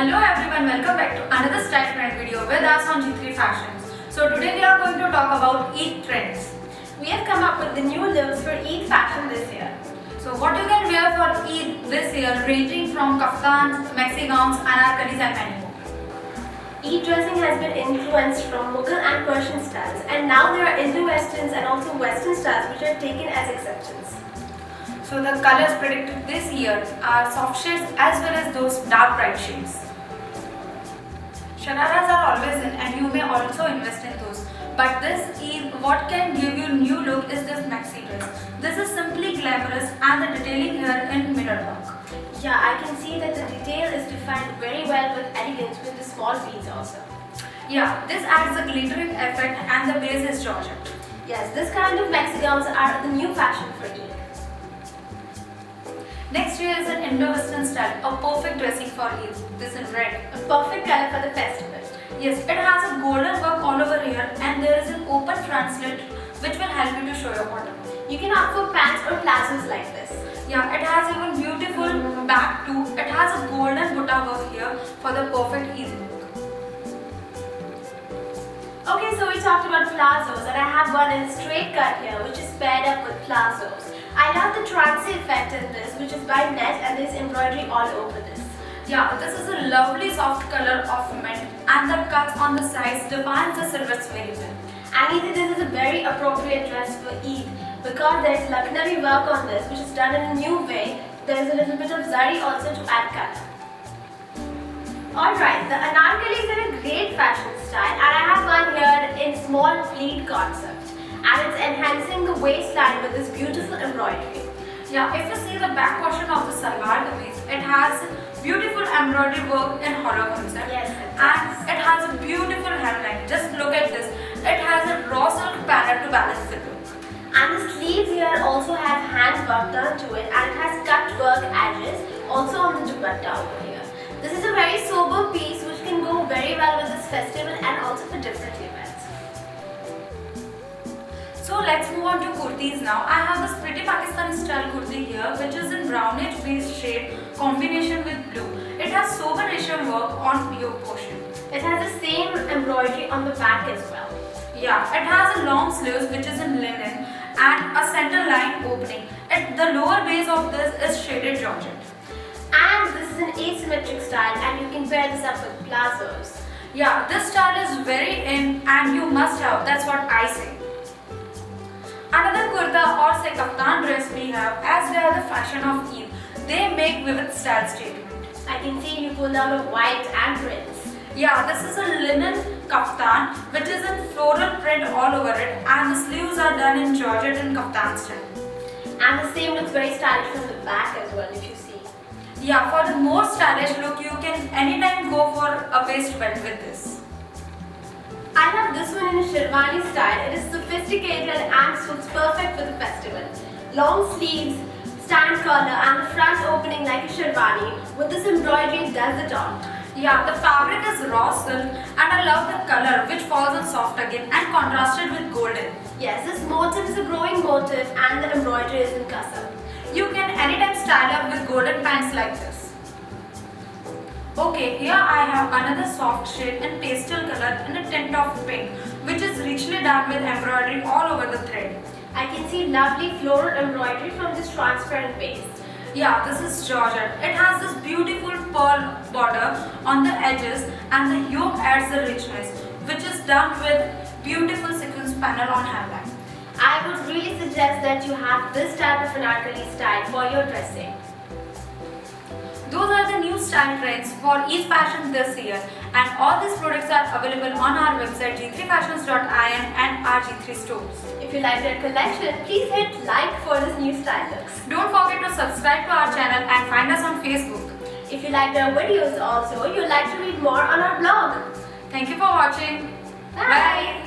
Hello everyone, welcome back to another style trend video with us on G3 Fashions. So today we are going to talk about Eid trends. We have come up with the new looks for Eid fashion this year. So what you can wear for Eid this year ranging from kaftans, maxi gowns, anarkalis and many more. Eid dressing has been influenced from Mughal and Persian styles, and now there are Indo-Westerns and also Western styles which are taken as exceptions. So the colors predicted this year are soft shades as well as those dark bright shades. Shararas are always in and you may also invest in those. But this Eid, what can give you new look is this maxi dress. This is simply glamorous and the detailing here in mirror work. Yeah, I can see that the detail is defined very well with elegance with the small beads also. Yeah, this adds a glittering effect and the base is georgette. Yes, this kind of maxi gowns are the new fashion for Eid. Next here is an Indo-Western style, a perfect dressing for Eid. This is red. A perfect color for the festival. Yes, it has a golden work all over here and there is an open front slit which will help you to show your bottom. You can opt for pants or palazzos like this. Yeah, it has even beautiful back too. It has a golden butta work here for the perfect Eid look. Okay, so we talked about palazzos and I have one in straight cut here which is paired up with palazzos. I love the trancy effect in this, which is by net and there's embroidery all over this. Yeah, this is a lovely soft color of mint and the cuts on the sides defines the silhouettes very well. And even this is a very appropriate dress for Eid because there's Lucknowi work on this which is done in a new way. There's a little bit of zari also to add color. Alright, the anarkali is in a great fashion style and I have one here in small pleat concept. And it's enhancing the waistline with this beautiful embroidery. Yeah, if you see the back portion of the salwar kameez, it has beautiful embroidery work in hollow concept. Yes, and it has a beautiful hemline. Just look at this. It has a raw silk pattern to balance the look. And the sleeves here also have hand work done to it and it has cut work edges also on the dupatta over here. This is a very sober piece which can go very well with this festival and also for different events. So let's move on to kurtis now. I have this pretty Pakistani style kurti here which is in brownish beige shade combination with blue. It has sober resham work on yoke portion. It has the same embroidery on the back as well. Yeah, it has a long sleeves which is in linen and a center line opening. The lower base of this is shaded georgette. And this is an asymmetric style and you can pair this up with palazzos. Yeah, this style is very in and you must have, that's what I say. Another kurta or say kaftan dress we have as they are the fashion of Eid. They make vivid style statement. I can see you pulled out of white and prints. Yeah, this is a linen kaftan which is in floral print all over it and the sleeves are done in georgette and kaftan style. And the same looks very stylish from the back as well if you see. Yeah, for the more stylish look you can anytime go for a waist belt with this. I love this one in a sherwani style. It is sophisticated and suits perfect for the festival. Long sleeves, stand collar and the front opening like a sherwani with this embroidery does it all. Yeah, the fabric is raw silk and I love the color which falls on soft again and contrasted with golden. Yes, this motif is a growing motif and the embroidery is in kasam. You can anytime style up with golden pants like this. Okay, here I have another soft shade in pastel color in a tint of pink which is richly done with embroidery all over the thread. I can see lovely floral embroidery from this transparent base. Yeah, this is georgette. It has this beautiful pearl border on the edges and the yoke adds the richness which is done with beautiful sequins panel on hemline. I would really suggest that you have this type of anarkali style for your dressing. Those are the new style trends for Eid fashion this year and all these products are available on our website g3fashions.in and our G3 stores. If you like their collection, please hit like for this new style looks. Don't forget to subscribe to our channel and find us on Facebook. If you like their videos also, you'd like to read more on our blog. Thank you for watching. Bye.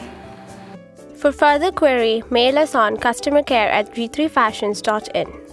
For further query, mail us on customercare@g3fashions.in.